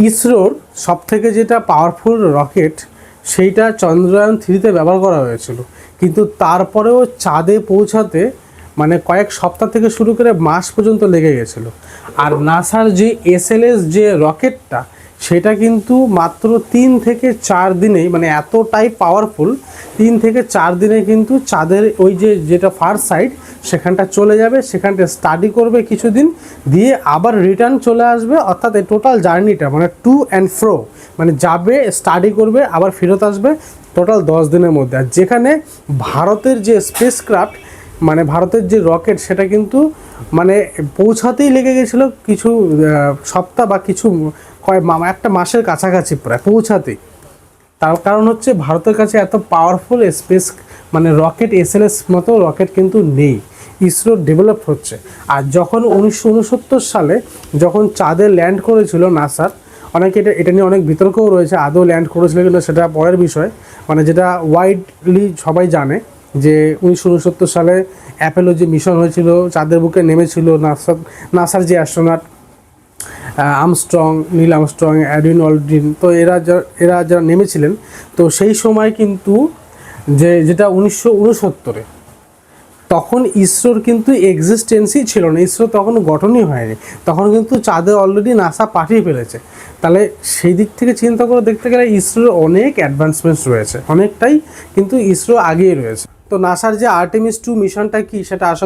ইসরোর সবথেকে যেটা পাওয়ারফুল রকেট সেইটা চন্দ্রয়ান 3-তে ব্যবহার করা হয়েছিল, কিন্তু তারপরেও চাঁদে পৌঁছাতে মানে কয়েক সপ্তাহ থেকে শুরু করে মাস পর্যন্ত লেগে গেছিলো। আর নাসার যে SLS যে রকেটটা সেটা কিন্তু মাত্র 3 থেকে 4 দিনেই, মানে এতটাই পাওয়ারফুল, 3 থেকে 4 দিনে কিন্তু চাঁদের ওই যেটা ফার্স্ট সাইড সেখানটা চলে যাবে, সেখানটা স্টাডি করবে কিছুদিন, দিয়ে আবার রিটার্ন চলে আসবে। অর্থাৎ এই টোটাল জার্নিটা মানে টু অ্যান্ড ফ্রো, মানে যাবে, স্টাডি করবে, আবার ফেরত আসবে, টোটাল 10 দিনের মধ্যে। আর যেখানে ভারতের যে স্পেসক্রাফট মানে ভারতের যে রকেট সেটা কিন্তু মানে পৌঁছাতেই লেগে গেছিলো কিছু সপ্তাহ বা কিছু একটা মাসের কাছাকাছি প্রায় পৌঁছাতেই। তার কারণ হচ্ছে ভারতের কাছে এত পাওয়ারফুল স্পেস মানে রকেট SLS মতো রকেট কিন্তু নেই, ইসরো ডেভেলপ হচ্ছে। আর যখন 1969 সালে যখন চাঁদে ল্যান্ড করেছিল নাসার, অনেকে এটা নিয়ে অনেক বিতর্কও রয়েছে, আদৌ ল্যান্ড করেছিল কিন্তু সেটা পরের বিষয়। মানে যেটা ওয়াইডলি সবাই জানে যে 1969 সালে অ্যাপোলো যে মিশন হয়েছিল, চাঁদের বুকে নেমেছিল নাসার যে astronaut Neil Armstrong, Edwin Aldrin, তো এরা যারা নেমেছিলেন, তো সেই সময় কিন্তু যেটা 1969-এ তখন ইসরোর কিন্তু এক্সিস্টেন্সই ছিল না, ইসরো তখন গঠনই হয়নি, তখন কিন্তু চাঁদে অলরেডি নাসা পাঠিয়ে ফেলেছে। তাহলে সেই দিক থেকে চিন্তা করে দেখতে গেলে ইসরোর অনেক অ্যাডভান্সমেন্টস রয়েছে, অনেকটাই কিন্তু ইসরো আগেই রয়েছে। তো নাসার যে আর্টেমিস 2 মিশনটা কি সেটা আশা